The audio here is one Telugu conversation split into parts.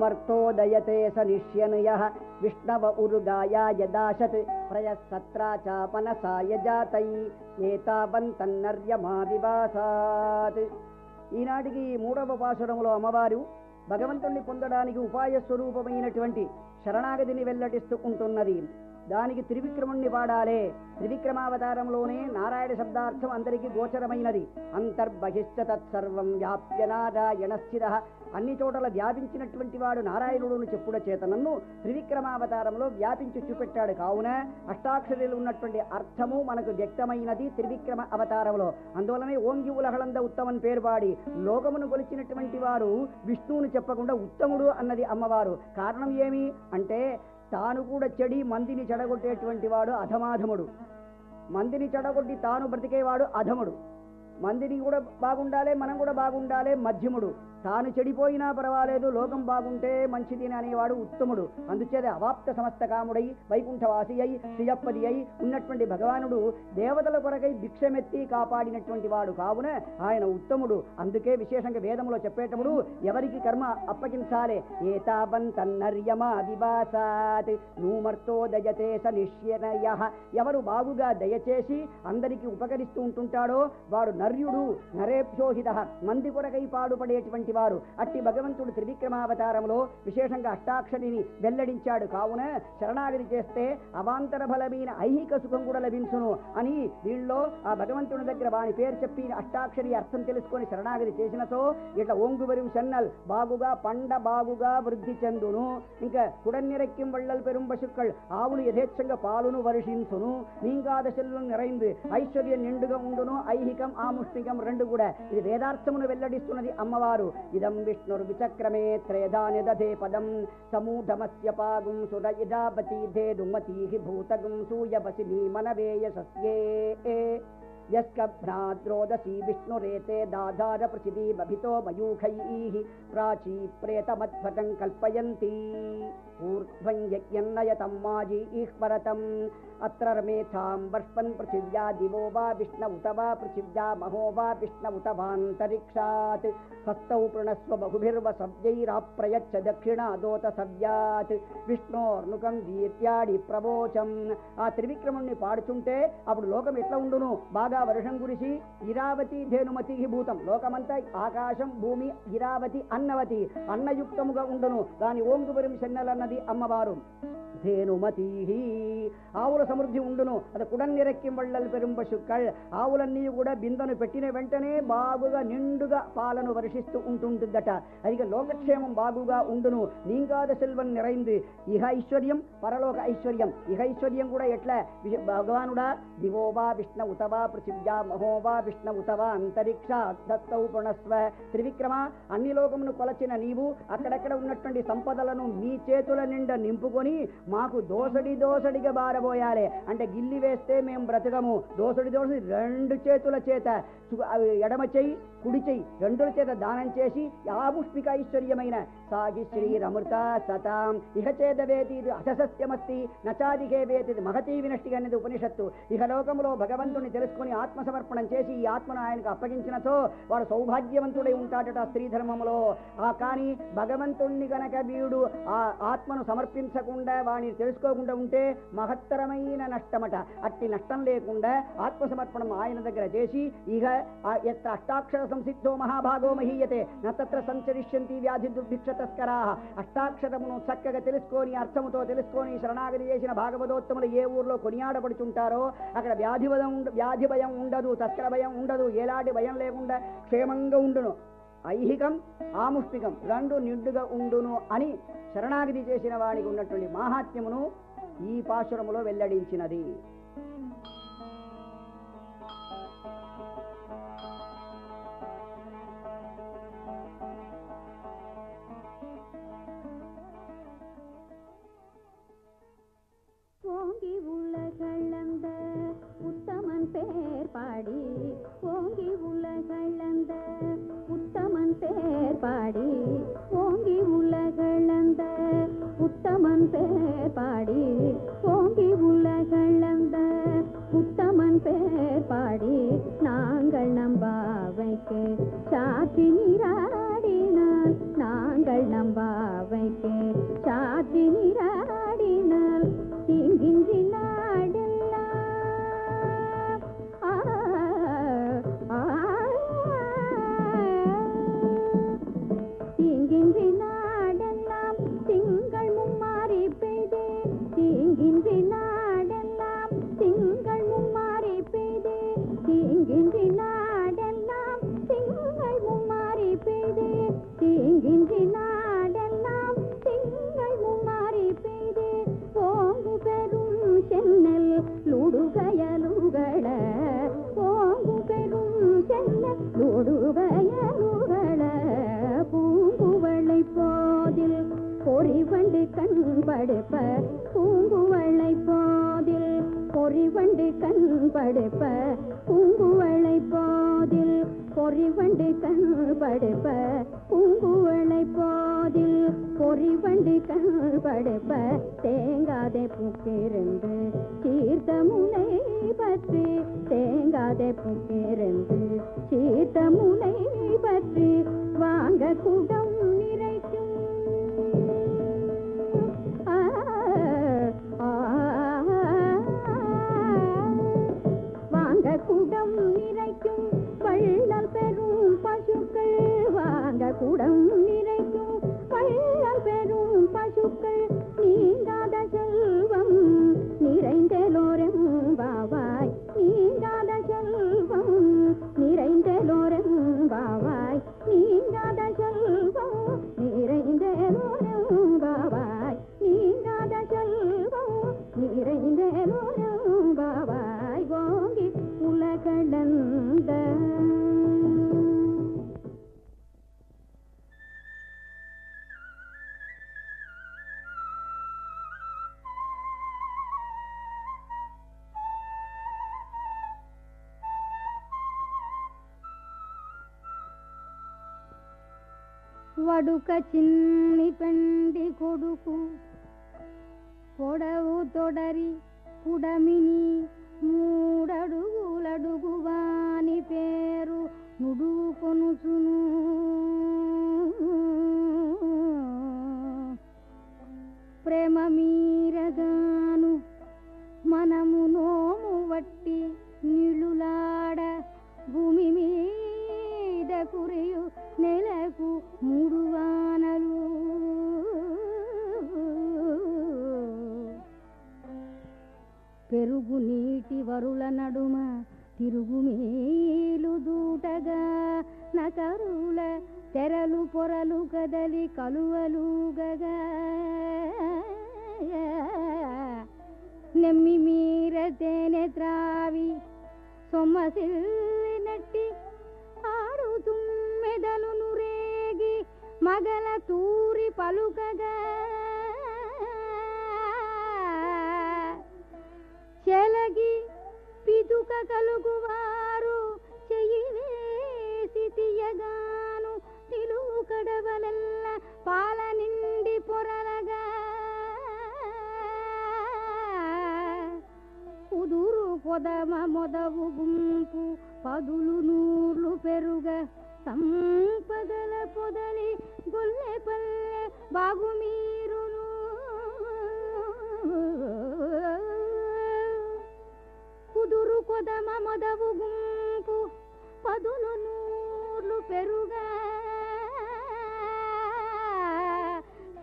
నూమర్తోదయతే సనిష్యనుయః విష్ణవ ఉరుగాయాయ దాశత్ ప్రయస్సత్రాచాపనసాయ జాతై ఏతావంతన్నర్యమావివాసాత్. ఈనాటికి మూడవ పాశురంలో అమ్మవారు భగవంతుణ్ణి పొందడానికి ఉపాయ స్వరూపమైనటువంటి శరణాగతిని వెల్లడిస్తూ ఉంటున్నది. దానికి త్రివిక్రముణ్ణి పాడాలే. త్రివిక్రమావతారంలోనే నారాయణ శబ్దార్థం అందరికీ గోచరమైనది. అంతర్బహిశ్చ తత్సర్వం వ్యాప్య నారాయణ స్థిరః. అన్ని చోట్ల వ్యాపించినటువంటి వాడు నారాయణుడును చెప్పుడ చేత నన్ను త్రివిక్రమావతారంలో వ్యాపించి చూపెట్టాడు. కావున అష్టాక్షరులు ఉన్నటువంటి అర్థము మనకు వ్యక్తమైనది త్రివిక్రమ అవతారంలో. అందువలనే ఓంగి ఉలహళంద ఉత్తమన్ పేరు పాడి లోకమును కొలిచినటువంటి వారు విష్ణువును చెప్పకుండా ఉత్తముడు అన్నది అమ్మవారు. కారణం ఏమి అంటే తాను కూడా చెడి మందిని చెడగొట్టేటువంటి వాడు అధమాధముడు. మందిని చెడగొట్టి తాను బ్రతికేవాడు అధముడు. మందిని కూడా బాగుండాలి, మనం కూడా బాగుండాలి మధ్యముడు. తాను చెడిపోయినా పర్వాలేదు, లోకం బాగుంటే మంచిది అనేవాడు ఉత్తముడు. అందుచేత అవాప్త సమస్త కాముడై వైకుంఠవాసి అయి శ్రీయప్పది అయి ఉన్నటువంటి భగవానుడు దేవతల కొరకై భిక్షమెత్తి కాపాడినటువంటి వాడు. కావున ఆయన ఉత్తముడు. అందుకే విశేషంగా వేదములో చెప్పేటప్పుడు ఎవరికి కర్మ అప్పగించాలే. ఏతావంతన్నర్యమావివాసాత్ నూమర్తో దయతే సనిష్యనయః. ఎవరు బాగుగా దయచేసి అందరికీ ఉపకరిస్తూ ఉంటుంటాడో వాడు నర్యుడు. నరేభ్యోహితః మంది కొరకై పాడుపడేటువంటి వారు. అట్టి భగవంతుడు త్రివిక్రమావతారంలో విశేషంగా అష్టాక్షరిని వెల్లడించాడు. కావున శరణాగతి చేస్తే అవాంతర బలమైన ఐహిక సుఖం కూడా లభించును అని వీళ్ళలో ఆ భగవంతుని దగ్గర వాని పేరు చెప్పి అష్టాక్షరి అర్థం తెలుసుకొని శరణాగతి చేసినతో ఇట్లా ఓంగువరిం చెన్నల్ బాగుగా పండ బాగుగా వృద్ధి చెందును. ఇంకా కుడన్నిరెక్కిం వళ్ళల్ పెరుం పశుక్கள் ఆవులు యథేచ్ఛంగా పాలును వర్షించును. నీంగాద సెల్వం నిరైంది ఐశ్వర్యం నిండుగా ఉండును. ఐహికం ఆముష్టికం రెండు కూడా. ఇది వేదార్థమును వెల్లడిస్తున్నది అమ్మవారు. ఇదం విష్ణుర్విచక్రమే త్రేధాని దధే పదం సమూఢమస్య పాగుం సుర ఇదాపతి ధేనుమతీః భూతగం సూయవసిని మనవేయ సస్యే యస్కభ్రాద్రోదసీ విష్ణురేతే దాధార పృథివీమభితో మయూఖైః ప్రాచీ ప్రేతమధ్వటం కల్పయంతి ఊర్ధ్వం యజ్ఞన్నయతం మాజీః పరతం అత్ర రమేథాం వర్ష్పన్ పృథివ్యా దివో వా విష్ణ ఉత వా పృథివ్యా మహో వా విష్ణ ఉత వాంతరిక్షాత్ హస్తౌ ప్రణస్వ బహుభిర్వసవ్యైరాప్రయచ్చ దక్షిణాదోత సవ్యాత్ విష్ణోర్నుకం దీర్యాడి ప్రవోచం. ఆ త్రివిక్రముణ్ణి పాడుతుంటే అప్పుడు లోకం ఎట్లా ఉండును? బాగా వర్షం కురిసి ఇరావతి ధేనుమతి భూతం లోకమంతా ఆకాశం భూమి ఇరావతి అన్నవతి అన్నయుక్తముగా ఉండును. దాని ఓంగువరిం చెన్నలన్నది అమ్మవారు. ధేనుమతీ ఆవుల సమృద్ధి ఉండును. అది కుడన్నిరెక్కిం వళ్ళల్ పెరుం పశుక్கள் ఆవులన్నీ కూడా బిందెను పెట్టిన వెంటనే బాగుగా నిండుగా పాలను వర్షిస్తూ ఉంటుందట. అది లోకక్షేమం బాగుగా ఉండును. నీంగాద సెల్వం నిరైంది ఇహ ఐశ్వర్యం పరలోక ఐశ్వర్యం. ఇహ ఐశ్వర్యం కూడా ఎట్లా భగవానుడా దివోవా విష్ణ ఉతవా పృథివ్యా మహోవా విష్ణ ఉతవా అంతరిక్ష దత్తౌ పుణస్వ. త్రివిక్రమ అన్ని లోకమును కొలచిన నీవు అక్కడెక్కడ ఉన్నటువంటి సంపదలను మీ చేతుల నిండా నింపుకొని మాకు దోసడిగా బారబోయాలి. అంటే గిల్లి వేస్తే మేము బ్రతకము. దోసడి రెండు చేతుల చేత ఎడమ చెయ్యి కుడి చెయ్యి రెండుల చేత దానం చేసి ఆపుష్పిక ఐశ్వర్యమైన సాగి శ్రీరమృత సతాం ఇహ చేదవేతి అససస్యమస్తి నచాదికే వేతి మహతీ వినష్టిగా అనేది ఉపనిషత్తు. ఇహ లోకంలో భగవంతుని తెలుసుకుని ఆత్మసమర్పణం చేసి ఈ ఆత్మను ఆయనకు అప్పగించినతో వాడు సౌభాగ్యవంతుడై ఉంటాడట స్త్రీధర్మంలో. కానీ భగవంతుణ్ణి గనక వీడు ఆ ఆత్మను సమర్పించకుండా వాడిని తెలుసుకోకుండా ఉంటే మహత్తరమైన నష్టమట. అట్టి నష్టం లేకుండా ఆత్మసమర్పణం ఆయన దగ్గర చేసి ఇహ ఎత్ర అష్టాక్షర సంసిద్ధో మహాభాగో మహీయతే నత్ర సంచరిష్యంతి వ్యాధి దుర్భిక్ష తస్కరాః. అష్టాక్షరమును చక్కగా తెలుసుకొని అర్థముతో తెలుసుకొని శరణాగతి చేసిన భాగవతోత్తములు ఏ ఊర్లో కొనియాడబడుతుంటారో అక్కడ వ్యాధి భయం ఉండదు, తస్కర భయం ఉండదు, ఎలాంటి భయం లేకుండా క్షేమంగా ఉండును. ఐహికం ఆముష్టికం రెండు నిండుగా ఉండును అని శరణాగతి చేసిన వాడికి ఉన్నటువంటి మాహాత్మ్యమును ఈ పాశురములో వెల్లడించినది. ஓங்கி உலகளந்த உத்தமன் பேர் பாடி ஓங்கி உலகளந்த உத்தமன் பேர் பாடி ஓங்கி உலகளந்த உத்தமன் பேர் பாடி ஓங்கி உலகளந்த உத்தமன் பேர் பாடி நாங்கள் நம்பாவைக்கு சாட்சி நீராடினால் நாங்கள் நம்பாவைக்கு தீங்கின்றி நாடெல்லாம் திங்கள் மும்மாறி பெய்து தீங்கின்றி நாடெல்லாம் திங்கள் மும்மாறி பெய்து ஓங்கு பெரும் சென்னல் லுடுகயலுகள ஓங்கு பெரும் சென்னல் லுடுகயலுகள பூங்குவளை போதில் பொறிவண்டு கண்படுப்ப பூங்குவளை போதில் பொறிவண்டு கண்படுப்ப பூங்குவளை போதில் பொறிவண்டு கண்படுப்ப பூங்குவளை போதில் பொறிவண்டு கண்படுப்ப தேங்காதே பூக்கிருந்து சீர்த்த முனை பற்றி தேங்காதே பூக்கிருந்து சீர்த்த முனை பற்றி வாங்க குடம் நிறைக்கும் வாங்க குடம் நிறைக்கும் வள்ளல் பெரும் பசுக்கள் வாங்க குடம் நிறைக்கும் வள்ளல் பெரும் பசுக்கள் நீங்காத செல்வம் நிறைந்தலோரம் பாவாய் நீங்காத செல்வம் நிறைந்தலோரம் பாவாய் நீங்காத செல்வம் நிறைந்தலோரம் பாவாய் நீங்காத செல்வம் நிறைந்தலோரம் பாவாய் ஓங்கி உலகளந்த వడుక చిన్ని పెండి కొడుకు పొడవు తొడరి పుడమిని మూడడుగులడుగు వాని పేరు నుడుగు కొనుసును ప్రేమ మీరగాను మనము నోము వట్టి నిలులాడ భూమి మీద కురియు నెలకు 3 వానలు పెరుగు నీటి వరుల నడుమ తిరుగు మేలు దూటగా నకరుల తెరలు పొరలు కదలి కలువలుగగా నెమ్మి మీర తేనె త్రావి సొమ్మసిల్లి నట్టి ఆడు తుమ్మెదలు నురేగి మగల తూరి పలుకగా చెలగి పిదుక కలుగువారు చెయ్యి వేసి తీయగాను నిలువు కడవలెల్ల పాల నిండి పొరలగా కుదురు పొదమ మొదవు గుంపు పదులు నూర్లు పెరుగ సంపదల పొదలి గొల్లె పల్లె బాగుమీరును కుదురు కొదమ మొదవు గుంపు పదులు నూర్లు పెరుగ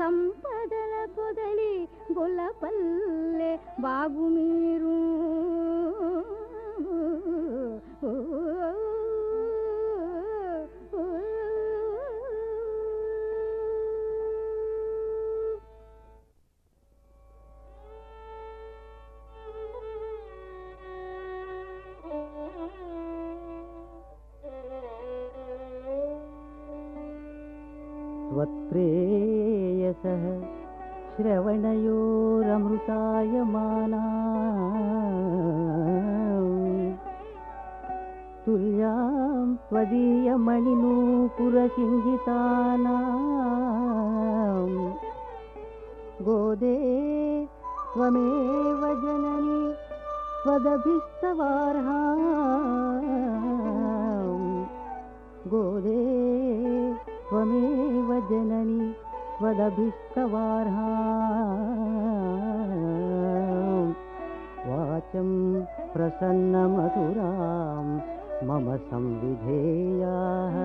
సంపదల పొదలి గొల్ల పల్లె బాగుమీరు त्वत्प्रेयसः श्रवणयोरमृतायमाना तुल्यां त्वदीयमणिनूपुरसिञ्जितानां गोदे त्वमेव जननी त्वदभिस्तवार्हां गोदे त्वमेव जननी त्वदभिस्तवार्हां वाचं प्रसन्नमधुरां मम संविधेयाः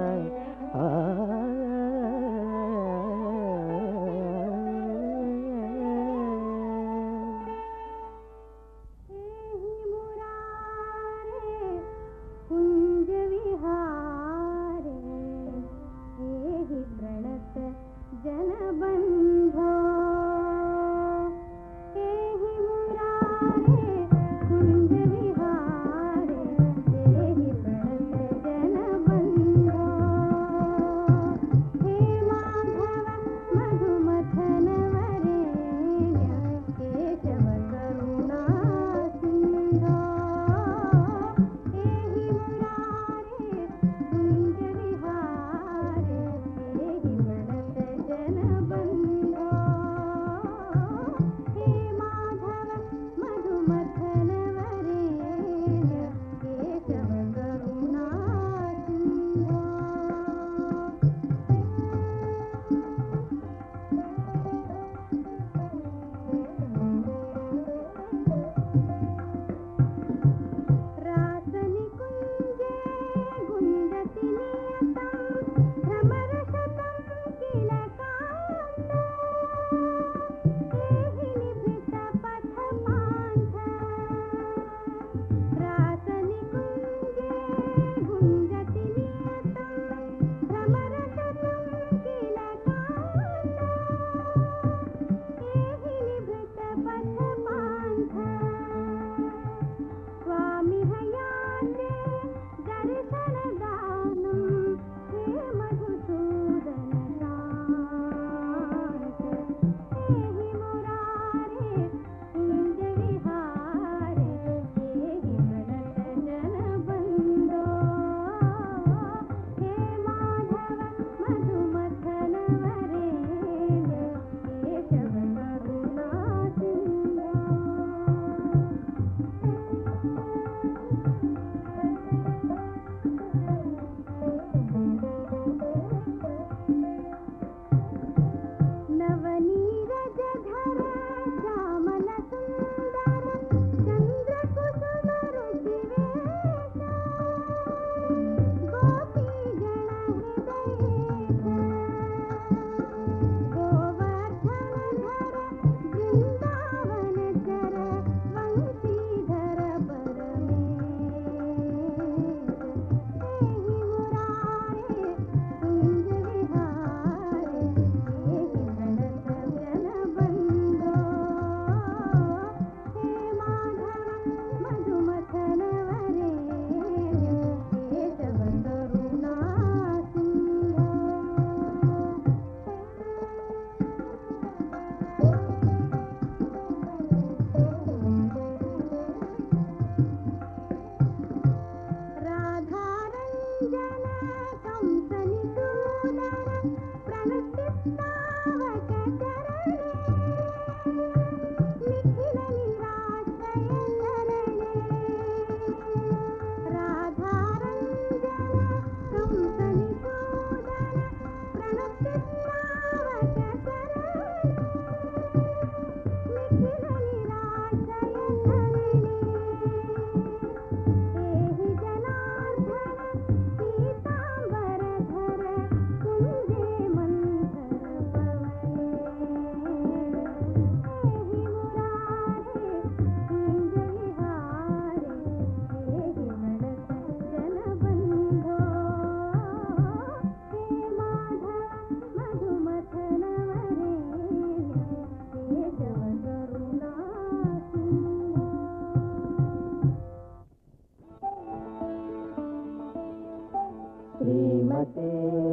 श्रीमते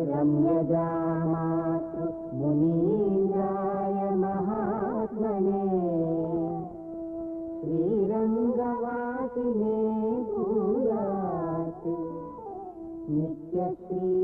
रम्यजामातृ मुनीन्द्राय महात्मने श्रीरङ्गवासिने भूयात् नित्यश्री